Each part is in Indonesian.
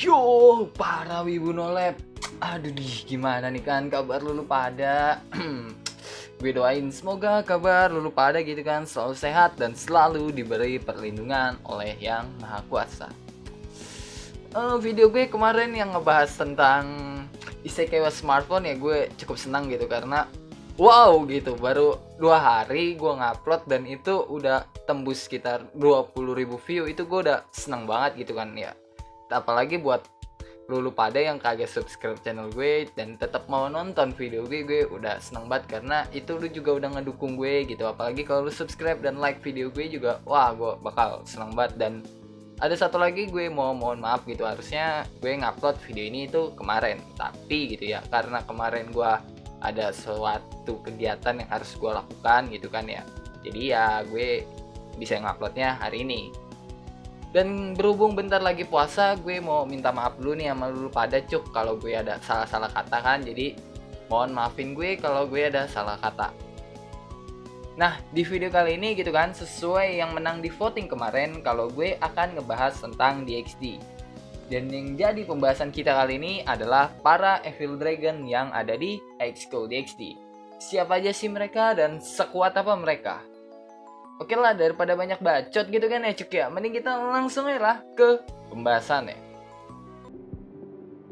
Yo, para Wibu Nolep. Aduh gimana nih kan kabar lulu pada? Gue doain semoga kabar lulu pada gitu kan selalu sehat dan selalu diberi perlindungan oleh Yang Maha Kuasa. Video gue kemarin yang ngebahas tentang isekai smartphone ya, gue cukup senang gitu karena wow gitu, baru 2 hari gue ngupload dan itu udah tembus sekitar 20.000 view. Itu gue udah senang banget gitu kan ya. Apalagi buat lu pada yang kagak subscribe channel gue dan tetap mau nonton video gue udah seneng banget karena itu lu juga udah ngedukung gue gitu. Apalagi kalau lu subscribe dan like video gue juga, wah gue bakal seneng banget. Dan ada satu lagi gue mau mohon maaf gitu, harusnya gue ngupload video ini itu kemarin, tapi gitu ya karena kemarin gue ada suatu kegiatan yang harus gue lakukan gitu kan ya, jadi ya gue bisa nguploadnya hari ini. Dan berhubung bentar lagi puasa, gue mau minta maaf dulu nih sama lu pada cuk kalau gue ada salah-salah kata kan. Jadi mohon maafin gue kalau gue ada salah kata. Nah, di video kali ini gitu kan, sesuai yang menang di voting kemarin, kalau gue akan ngebahas tentang DxD. Dan yang jadi pembahasan kita kali ini adalah para Evil Dragon yang ada di High School DxD. Siapa aja sih mereka dan sekuat apa mereka? Oke lah, daripada banyak bacot gitu kan ya cuk ya, mending kita langsung aja lah ke pembahasan ya.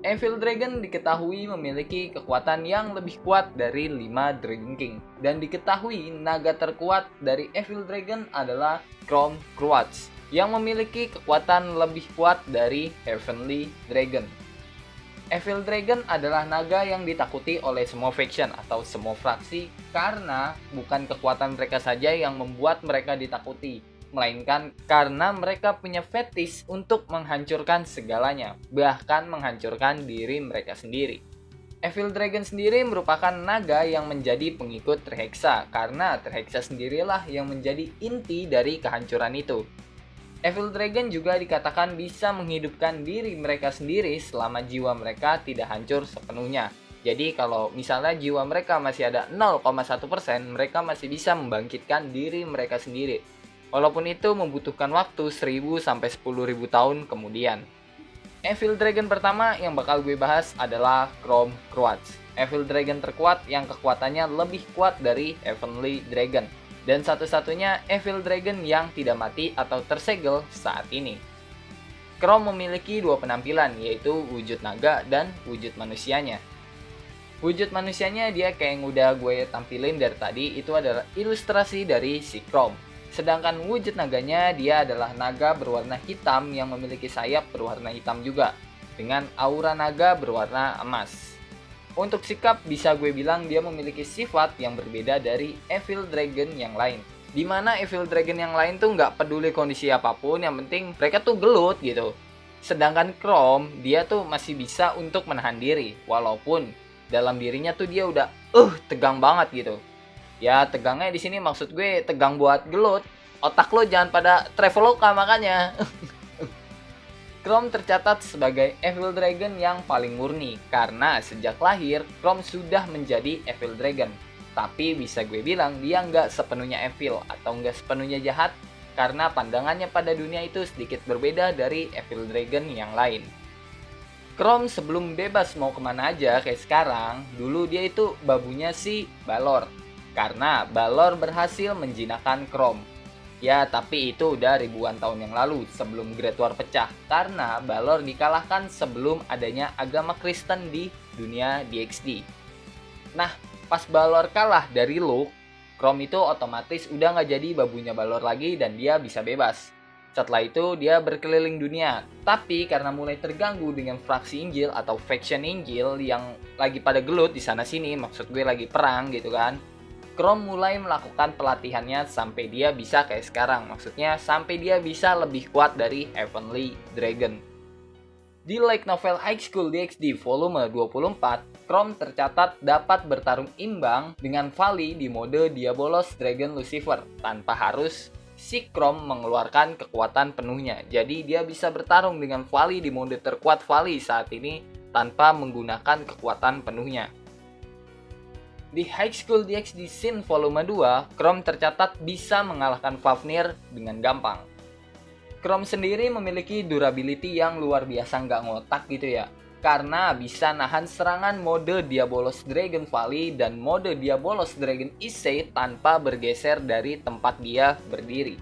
Evil Dragon diketahui memiliki kekuatan yang lebih kuat dari 5 Dragon King. Dan diketahui naga terkuat dari Evil Dragon adalah Chrome Quartz yang memiliki kekuatan lebih kuat dari Heavenly Dragon. Evil Dragon adalah naga yang ditakuti oleh semua faction atau semua fraksi karena bukan kekuatan mereka saja yang membuat mereka ditakuti, melainkan karena mereka punya fetish untuk menghancurkan segalanya, bahkan menghancurkan diri mereka sendiri. Evil Dragon sendiri merupakan naga yang menjadi pengikut Terhexa karena Terhexa sendirilah yang menjadi inti dari kehancuran itu. Evil Dragon juga dikatakan bisa menghidupkan diri mereka sendiri selama jiwa mereka tidak hancur sepenuhnya. Jadi kalau misalnya jiwa mereka masih ada 0,1%, mereka masih bisa membangkitkan diri mereka sendiri. Walaupun itu membutuhkan waktu 1000 sampai 10.000 tahun kemudian. Evil Dragon pertama yang bakal gue bahas adalah Chrome Quartz. Evil Dragon terkuat yang kekuatannya lebih kuat dari Heavenly Dragon. Dan satu-satunya Evil Dragon yang tidak mati atau tersegel saat ini. Chrome memiliki 2 penampilan, yaitu wujud naga dan wujud manusianya. Wujud manusianya dia kayak yang udah gue tampilin dari tadi, itu adalah ilustrasi dari si Chrome. Sedangkan wujud naganya dia adalah naga berwarna hitam yang memiliki sayap berwarna hitam juga, dengan aura naga berwarna emas. Untuk sikap bisa gue bilang dia memiliki sifat yang berbeda dari Evil Dragon yang lain. Dimana Evil Dragon yang lain tuh nggak peduli kondisi apapun, yang penting mereka tuh gelut gitu. Sedangkan Chrome dia tuh masih bisa untuk menahan diri, walaupun dalam dirinya tuh dia udah tegang banget gitu. Ya tegangnya di sini maksud gue tegang buat gelut. Otak lo jangan pada traveloka makanya. Chrome tercatat sebagai Evil Dragon yang paling murni karena sejak lahir Chrome sudah menjadi Evil Dragon. Tapi bisa gue bilang dia nggak sepenuhnya evil atau nggak sepenuhnya jahat karena pandangannya pada dunia itu sedikit berbeda dari Evil Dragon yang lain. Chrome sebelum bebas mau kemana aja kayak sekarang, dulu dia itu babunya si Balor. Karena Balor berhasil menjinakkan Chrome. Ya, tapi itu udah ribuan tahun yang lalu sebelum Great War pecah karena Balor dikalahkan sebelum adanya agama Kristen di dunia DxD. Nah, pas Balor kalah dari Luke, Chrome itu otomatis udah nggak jadi babunya Balor lagi dan dia bisa bebas. Setelah itu dia berkeliling dunia, tapi karena mulai terganggu dengan fraksi Injil atau faction Injil yang lagi pada gelut di sana sini, maksud gue lagi perang gitu kan. Chrome mulai melakukan pelatihannya sampai dia bisa kayak sekarang. Maksudnya sampai dia bisa lebih kuat dari Heavenly Dragon. Di light novel High School DxD volume 24, Chrome tercatat dapat bertarung imbang dengan Vali di mode Diabolos Dragon Lucifer tanpa harus si Chrome mengeluarkan kekuatan penuhnya. Jadi dia bisa bertarung dengan Vali di mode terkuat Vali saat ini tanpa menggunakan kekuatan penuhnya. Di High School DxD Scene Volume 2, Chrome tercatat bisa mengalahkan Fafnir dengan gampang. Chrome sendiri memiliki durability yang luar biasa nggak ngotak gitu ya. Karena bisa nahan serangan mode Diabolos Dragon Valley dan mode Diabolos Dragon Issei tanpa bergeser dari tempat dia berdiri.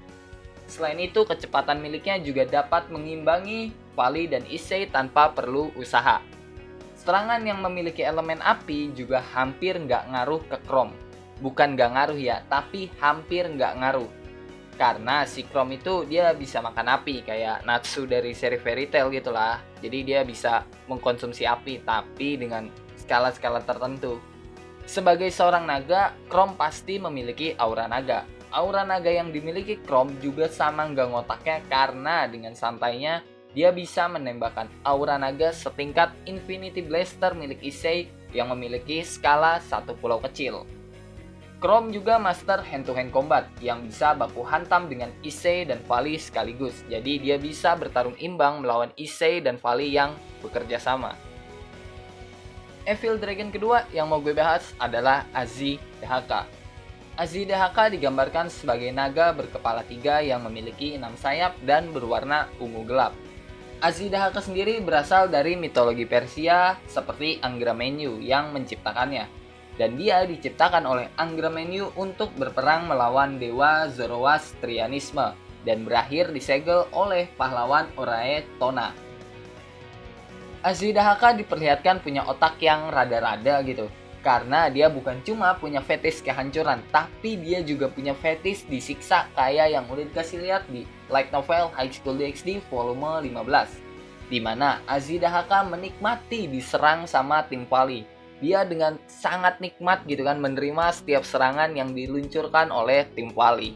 Selain itu, kecepatan miliknya juga dapat mengimbangi Valley dan Issei tanpa perlu usaha. Serangan yang memiliki elemen api juga hampir nggak ngaruh ke Chrome. Bukan nggak ngaruh ya, tapi hampir nggak ngaruh. Karena si Chrome itu dia bisa makan api, kayak Natsu dari seri Fairy Tail gitulah. Jadi dia bisa mengkonsumsi api, tapi dengan skala-skala tertentu. Sebagai seorang naga, Chrome pasti memiliki aura naga. Aura naga yang dimiliki Chrome juga sama nggak ngotaknya, karena dengan santainya dia bisa menembakkan aura naga setingkat Infinity Blaster milik Issei yang memiliki skala satu pulau kecil. Chrome juga master hand-to-hand combat yang bisa baku hantam dengan Issei dan Valley sekaligus. Jadi dia bisa bertarung imbang melawan Issei dan Valley yang bekerja sama. Evil Dragon kedua yang mau gue bahas adalah Azidahaka. Azidahaka digambarkan sebagai naga berkepala 3 yang memiliki 6 sayap dan berwarna ungu gelap. Azidahaka sendiri berasal dari mitologi Persia seperti Angramenyu yang menciptakannya. Dan dia diciptakan oleh Angramenyu untuk berperang melawan dewa Zoroastrianisme dan berakhir disegel oleh pahlawan Orae Tona. Azidahaka diperlihatkan punya otak yang rada-rada gitu, karena dia bukan cuma punya fetish kehancuran, tapi dia juga punya fetish disiksa kayak yang udah dikasih lihat di light novel High School DxD volume 15, di mana Azidahaka menikmati diserang sama tim Valley. Dia dengan sangat nikmat gitu kan menerima setiap serangan yang diluncurkan oleh tim Valley.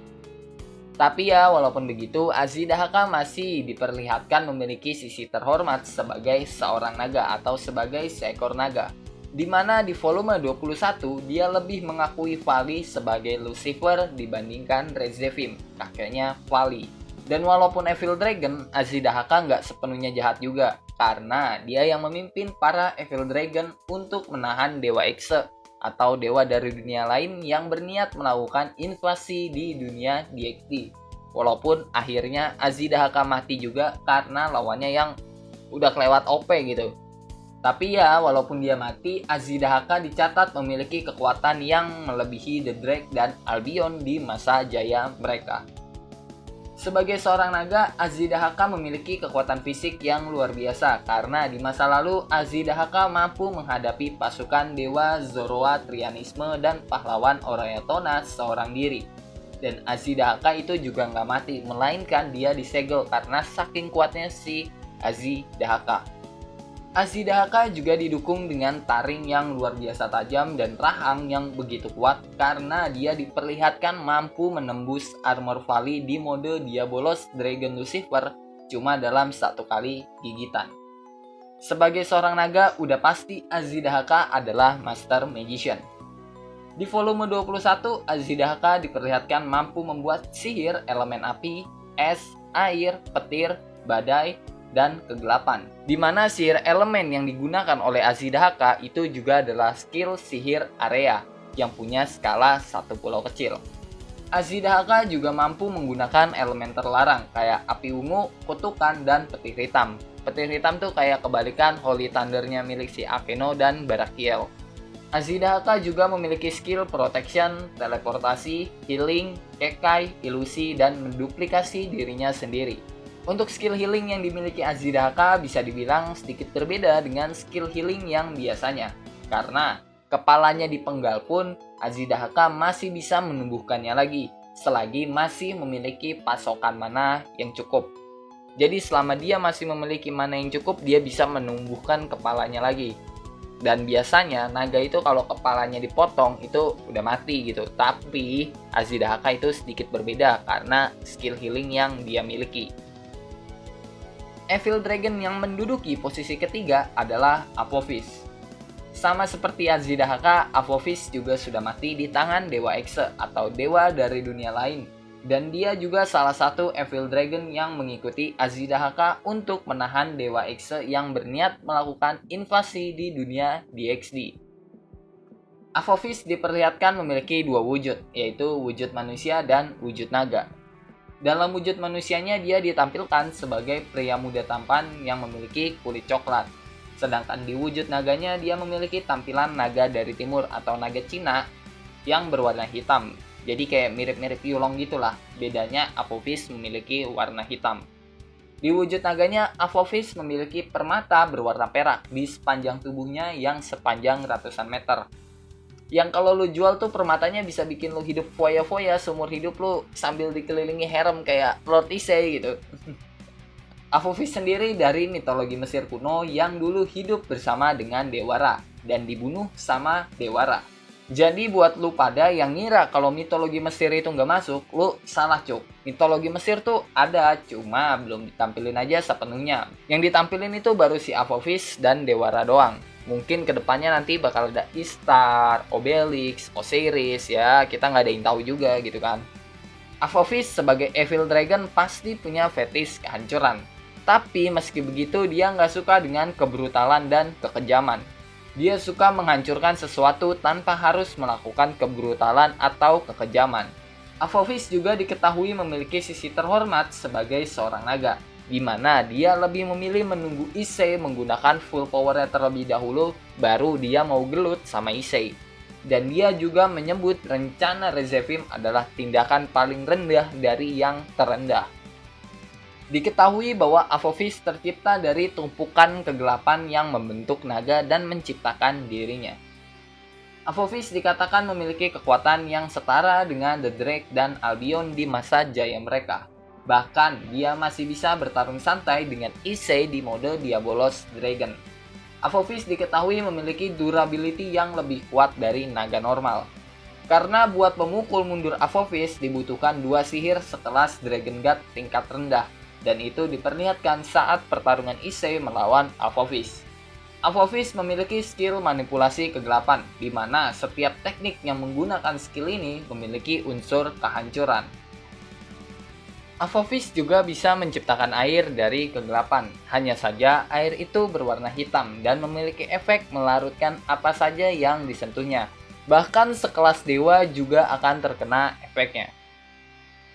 Tapi ya walaupun begitu, Azidahaka masih diperlihatkan memiliki sisi terhormat sebagai seorang naga atau sebagai seekor naga. Di mana di volume 21 dia lebih mengakui Valley sebagai Lucifer dibandingkan Rezevim, kakeknya Valley. Dan walaupun Evil Dragon, Azidahaka nggak sepenuhnya jahat juga, karena dia yang memimpin para Evil Dragon untuk menahan Dewa Exe atau dewa dari dunia lain yang berniat melakukan invasi di dunia DxD. Walaupun akhirnya Azidahaka mati juga karena lawannya yang udah kelewat OP gitu. Tapi ya walaupun dia mati, Azidahaka dicatat memiliki kekuatan yang melebihi The Drake dan Albion di masa jaya mereka. Sebagai seorang naga, Azidahaka memiliki kekuatan fisik yang luar biasa karena di masa lalu Azidahaka mampu menghadapi pasukan dewa Zoroastrianisme dan pahlawan Orayatona seorang diri. Dan Azidahaka itu juga nggak mati, melainkan dia disegel karena saking kuatnya si Azidahaka. Azidahaka juga didukung dengan taring yang luar biasa tajam dan rahang yang begitu kuat karena dia diperlihatkan mampu menembus armor Valley di mode Diabolos Dragon Lucifer cuma dalam satu kali gigitan. Sebagai seorang naga, udah pasti Azidahaka adalah Master Magician. Di volume 21, Azidahaka diperlihatkan mampu membuat sihir elemen api, es, air, petir, badai, dan kegelapan. Di mana sihir elemen yang digunakan oleh Azidahaka itu juga adalah skill sihir area yang punya skala satu pulau kecil. Azidahaka juga mampu menggunakan elemen terlarang kayak api ungu, kutukan, dan petir hitam. Petir hitam tuh kayak kebalikan Holy Thunder-nya milik si Akeno dan Barakiel. Azidahaka juga memiliki skill protection, teleportasi, healing, kekai, ilusi, dan menduplikasi dirinya sendiri. Untuk skill healing yang dimiliki Azidahaka bisa dibilang sedikit berbeda dengan skill healing yang biasanya. Karena kepalanya dipenggal pun Azidahaka masih bisa menumbuhkannya lagi selagi masih memiliki pasokan mana yang cukup. Jadi selama dia masih memiliki mana yang cukup, dia bisa menumbuhkan kepalanya lagi. Dan biasanya naga itu kalau kepalanya dipotong itu udah mati gitu. Tapi Azidahaka itu sedikit berbeda karena skill healing yang dia miliki. Evil Dragon yang menduduki posisi ketiga adalah Apophis. Sama seperti Azidahaka, Apophis juga sudah mati di tangan Dewa Exe atau dewa dari dunia lain. Dan dia juga salah satu Evil Dragon yang mengikuti Azidahaka untuk menahan Dewa Exe yang berniat melakukan invasi di dunia DxD. Apophis diperlihatkan memiliki dua wujud, yaitu wujud manusia dan wujud naga. Dalam wujud manusianya dia ditampilkan sebagai pria muda tampan yang memiliki kulit coklat. Sedangkan di wujud naganya dia memiliki tampilan naga dari timur atau naga Cina yang berwarna hitam. Jadi kayak mirip-mirip Yulong gitulah. Bedanya Apophis memiliki warna hitam. Di wujud naganya, Apophis memiliki permata berwarna perak di sepanjang tubuhnya yang sepanjang ratusan meter. Yang kalau lu jual tuh permatanya bisa bikin lu hidup foya-foya seumur hidup lu sambil dikelilingi harem kayak Lord Issei gitu. Apophis sendiri dari mitologi Mesir kuno yang dulu hidup bersama dengan Dewa Ra dan dibunuh sama Dewa Ra. Jadi buat lu pada yang ngira kalau mitologi Mesir itu nggak masuk, lu salah cuk. Mitologi Mesir tuh ada, cuma belum ditampilin aja sepenuhnya. Yang ditampilin itu baru si Apophis dan Dewa Ra doang. Mungkin kedepannya nanti bakal ada Ishtar, Obelix, Osiris ya, kita nggak ada yang tahu juga gitu kan. Apophis sebagai Evil Dragon pasti punya fetish kehancuran. Tapi meski begitu dia nggak suka dengan kebrutalan dan kekejaman. Dia suka menghancurkan sesuatu tanpa harus melakukan kebrutalan atau kekejaman. Apophis juga diketahui memiliki sisi terhormat sebagai seorang naga, di mana dia lebih memilih menunggu Issei menggunakan full powernya terlebih dahulu, baru dia mau gelut sama Issei. Dan dia juga menyebut rencana Rezevim adalah tindakan paling rendah dari yang terendah. Diketahui bahwa Apophis tercipta dari tumpukan kegelapan yang membentuk naga dan menciptakan dirinya. Apophis dikatakan memiliki kekuatan yang setara dengan The Drake dan Albion di masa jaya mereka. Bahkan, dia masih bisa bertarung santai dengan Issei di mode Diabolos Dragon. Apophis diketahui memiliki durability yang lebih kuat dari naga normal. Karena buat memukul mundur Apophis dibutuhkan 2 sihir sekelas Dragon God tingkat rendah. Dan itu diperlihatkan saat pertarungan Issei melawan Apophis. Apophis memiliki skill manipulasi kegelapan, di mana setiap teknik yang menggunakan skill ini memiliki unsur kehancuran. Apophis juga bisa menciptakan air dari kegelapan. Hanya saja air itu berwarna hitam dan memiliki efek melarutkan apa saja yang disentuhnya. Bahkan sekelas dewa juga akan terkena efeknya.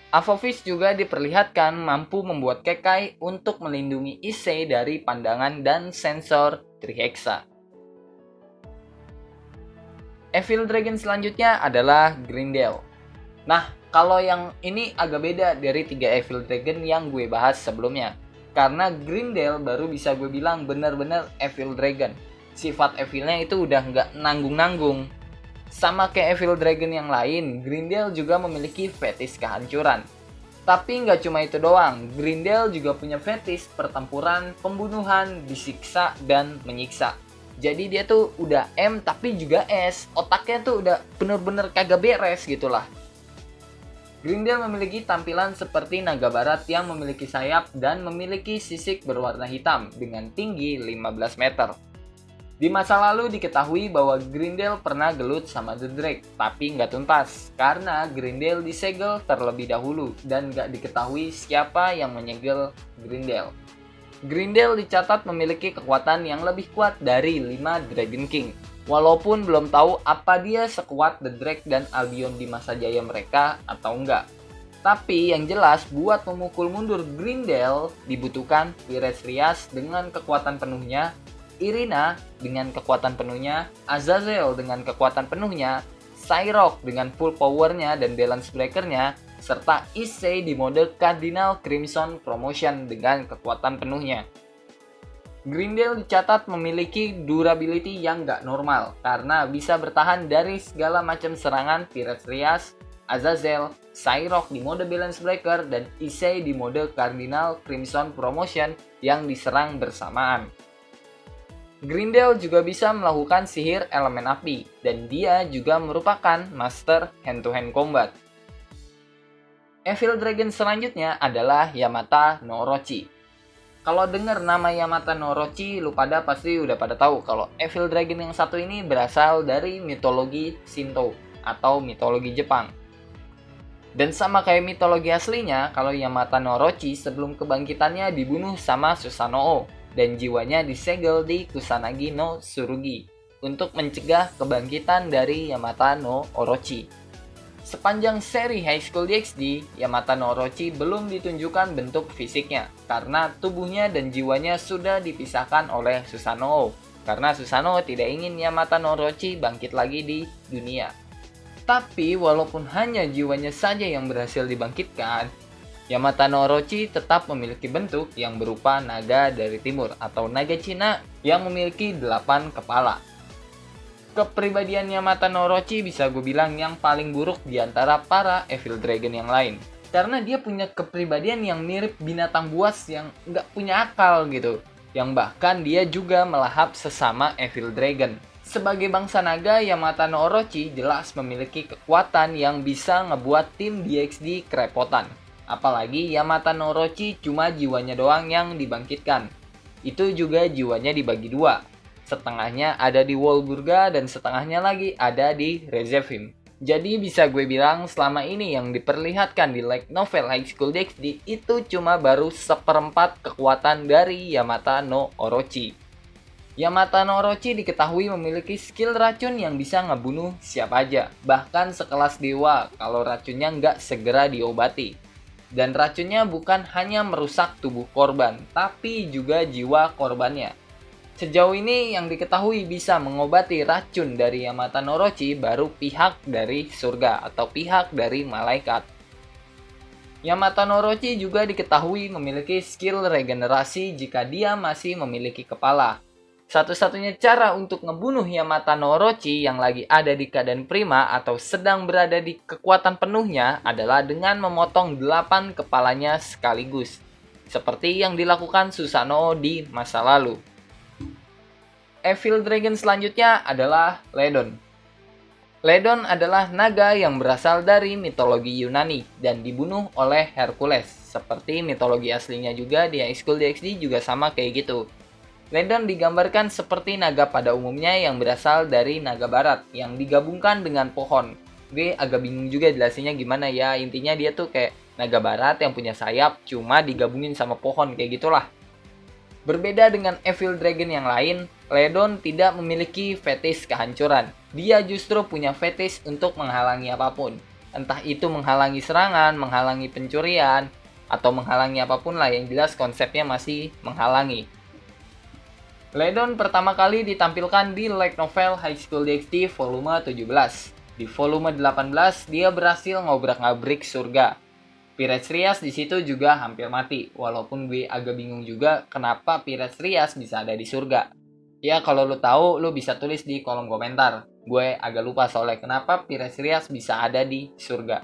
Apophis juga diperlihatkan mampu membuat kekai untuk melindungi Issei dari pandangan dan sensor Trihexa. Evil Dragon selanjutnya adalah Grendel. Nah, kalau yang ini agak beda dari 3 Evil Dragon yang gue bahas sebelumnya. Karena Grendel baru bisa gue bilang benar-benar Evil Dragon. Sifat evilnya itu udah nggak nanggung-nanggung. Sama kayak Evil Dragon yang lain, Grendel juga memiliki fetish kehancuran. Tapi nggak cuma itu doang, Grendel juga punya fetish pertempuran, pembunuhan, disiksa, dan menyiksa. Jadi dia tuh udah M tapi juga S. Otaknya tuh udah bener-bener kagak beres gitulah. Grendel memiliki tampilan seperti naga barat yang memiliki sayap dan memiliki sisik berwarna hitam dengan tinggi 15 meter. Di masa lalu diketahui bahwa Grendel pernah gelut sama The Drake, tapi nggak tuntas karena Grendel disegel terlebih dahulu dan nggak diketahui siapa yang menyegel Grendel. Grendel dicatat memiliki kekuatan yang lebih kuat dari 5 Dragon King. Walaupun belum tahu apa dia sekuat The Drake dan Albion di masa jaya mereka atau enggak. Tapi yang jelas buat memukul mundur Grendel dibutuhkan Tiresias dengan kekuatan penuhnya, Irina dengan kekuatan penuhnya, Azazel dengan kekuatan penuhnya, Cyrock dengan full powernya dan balance breakernya, serta Issei di mode Cardinal Crimson Promotion dengan kekuatan penuhnya. Grendel dicatat memiliki durability yang gak normal karena bisa bertahan dari segala macam serangan Tiresias, Azazel, Cyrock di mode Balance Breaker, dan Issei di mode Cardinal Crimson Promotion yang diserang bersamaan. Grendel juga bisa melakukan sihir elemen api, dan dia juga merupakan master hand-to-hand combat. Evil Dragon selanjutnya adalah Yamata no Orochi. Kalau dengar nama Yamata no Orochi, lu pada pasti udah pada tahu kalau Evil Dragon yang satu ini berasal dari mitologi Shinto atau mitologi Jepang. Dan sama kayak mitologi aslinya, kalau Yamata no Orochi sebelum kebangkitannya dibunuh sama Susanoo dan jiwanya disegel di Kusanagi no Tsurugi untuk mencegah kebangkitan dari Yamata no Orochi. Sepanjang seri High School DxD, Yamata no Orochi belum ditunjukkan bentuk fisiknya karena tubuhnya dan jiwanya sudah dipisahkan oleh Susanoo. Karena Susanoo tidak ingin Yamata no Orochi bangkit lagi di dunia. Tapi walaupun hanya jiwanya saja yang berhasil dibangkitkan, Yamata no Orochi tetap memiliki bentuk yang berupa naga dari timur atau naga Cina yang memiliki 8 kepala. Kepribadian Yamata no Orochi bisa gue bilang yang paling buruk di antara para Evil Dragon yang lain. Karena dia punya kepribadian yang mirip binatang buas yang nggak punya akal gitu. Yang bahkan dia juga melahap sesama Evil Dragon. Sebagai bangsa naga, Yamata no Orochi jelas memiliki kekuatan yang bisa ngebuat tim DxD kerepotan. Apalagi Yamata no Orochi cuma jiwanya doang yang dibangkitkan. Itu juga jiwanya dibagi dua. Setengahnya ada di Wolburga dan setengahnya lagi ada di Rezevim. Jadi bisa gue bilang selama ini yang diperlihatkan di light novel High School DxD itu cuma baru seperempat kekuatan dari Yamata no Orochi. Yamata no Orochi diketahui memiliki skill racun yang bisa ngebunuh siapa aja, bahkan sekelas dewa kalau racunnya nggak segera diobati. Dan racunnya bukan hanya merusak tubuh korban, tapi juga jiwa korbannya. Sejauh ini yang diketahui bisa mengobati racun dari Yamata no Orochi baru pihak dari surga atau pihak dari malaikat. Yamata no Orochi juga diketahui memiliki skill regenerasi jika dia masih memiliki kepala. Satu-satunya cara untuk ngebunuh Yamata no Orochi yang lagi ada di keadaan prima atau sedang berada di kekuatan penuhnya adalah dengan memotong 8 kepalanya sekaligus. Seperti yang dilakukan Susanoo di masa lalu. Evil Dragon selanjutnya adalah Ledon. Ledon adalah naga yang berasal dari mitologi Yunani dan dibunuh oleh Hercules. Seperti mitologi aslinya juga di High School DxD juga sama kayak gitu. Ledon digambarkan seperti naga pada umumnya yang berasal dari naga barat yang digabungkan dengan pohon. Gue agak bingung juga jelasinnya gimana ya, intinya dia tuh kayak naga barat yang punya sayap cuma digabungin sama pohon kayak gitulah. Berbeda dengan Evil Dragon yang lain, Ledon tidak memiliki fetish kehancuran. Dia justru punya fetish untuk menghalangi apapun. Entah itu menghalangi serangan, menghalangi pencurian, atau menghalangi apapun lah, yang jelas konsepnya masih menghalangi. Ledon pertama kali ditampilkan di light novel High School DxD volume 17. Di volume 18, dia berhasil ngobrak-ngabrik surga. Pirates Rias di situ juga hampir mati, walaupun gue agak bingung juga kenapa Pirates Rias bisa ada di surga. Ya kalau lo tahu, lo bisa tulis di kolom komentar. Gue agak lupa soalnya kenapa Pirates Rias bisa ada di surga.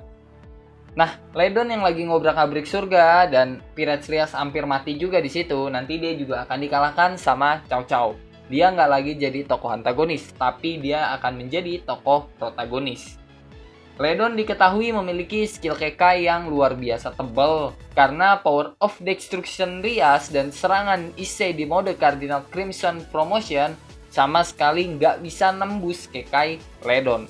Nah, Ledon yang lagi ngobrak-abrik surga dan Pirates Rias hampir mati juga di situ, nanti dia juga akan dikalahkan sama Cao Cao. Dia nggak lagi jadi tokoh antagonis, tapi dia akan menjadi tokoh protagonis. Ledon diketahui memiliki skill kekai yang luar biasa tebal karena Power of Destruction Rias dan serangan Issei di mode Cardinal Crimson Promotion sama sekali nggak bisa nembus kekai Ledon.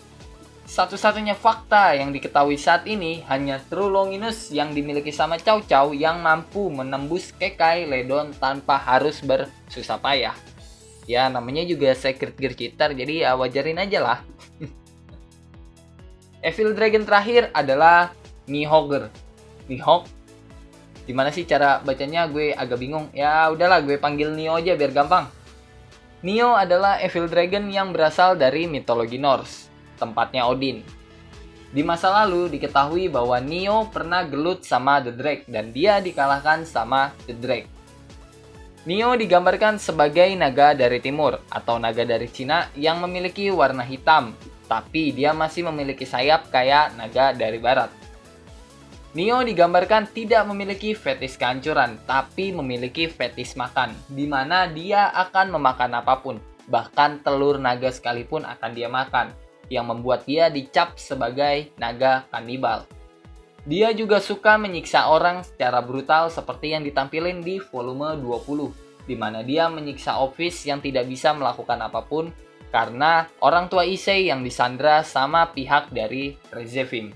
Satu-satunya fakta yang diketahui saat ini hanya True Longinus yang dimiliki sama Cao Cao yang mampu menembus kekai Ledon tanpa harus bersusah payah. Ya namanya juga Secret Gear Cheater, jadi ya wajarin aja lah. Evil Dragon terakhir adalah Nihogger. Nihog? Gimana sih cara bacanya? Gue agak bingung. Ya udahlah, gue panggil Nio aja biar gampang. Nio adalah Evil Dragon yang berasal dari mitologi Norse, tempatnya Odin. Di masa lalu diketahui bahwa Nio pernah gelut sama The Drake dan dia dikalahkan sama The Drake. Nio digambarkan sebagai naga dari timur atau naga dari Cina yang memiliki warna hitam, tapi dia masih memiliki sayap kayak naga dari barat. Nio digambarkan tidak memiliki fetish kehancuran, tapi memiliki fetish makan, di mana dia akan memakan apapun, bahkan telur naga sekalipun akan dia makan, yang membuat dia dicap sebagai naga kanibal. Dia juga suka menyiksa orang secara brutal seperti yang ditampilin di volume 20, di mana dia menyiksa Office yang tidak bisa melakukan apapun, karena orang tua Issei yang disandra sama pihak dari Rezevim.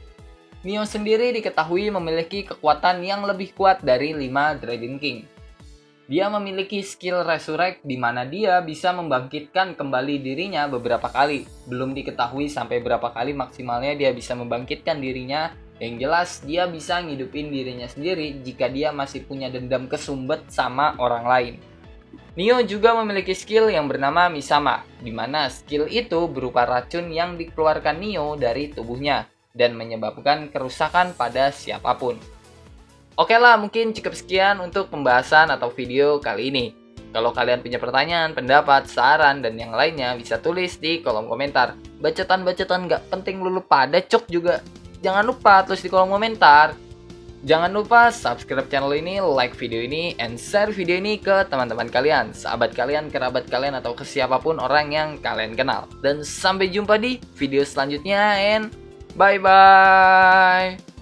Nio sendiri diketahui memiliki kekuatan yang lebih kuat dari 5 Dragon King. Dia memiliki skill resurrect di mana dia bisa membangkitkan kembali dirinya beberapa kali. Belum diketahui sampai berapa kali maksimalnya dia bisa membangkitkan dirinya. Yang jelas dia bisa ngidupin dirinya sendiri jika dia masih punya dendam kesumbet sama orang lain. Neo juga memiliki skill yang bernama Misama, di mana skill itu berupa racun yang dikeluarkan Neo dari tubuhnya dan menyebabkan kerusakan pada siapapun. Oke lah, mungkin cukup sekian untuk pembahasan atau video kali ini. Kalau kalian punya pertanyaan, pendapat, saran, dan yang lainnya bisa tulis di kolom komentar. Bacotan-bacotan gak penting lu lupa, ada cok juga. Jangan lupa tulis di kolom komentar. Jangan lupa subscribe channel ini, like video ini, and share video ini ke teman-teman kalian, sahabat kalian, kerabat kalian, atau ke siapapun orang yang kalian kenal. Dan sampai jumpa di video selanjutnya, and bye-bye.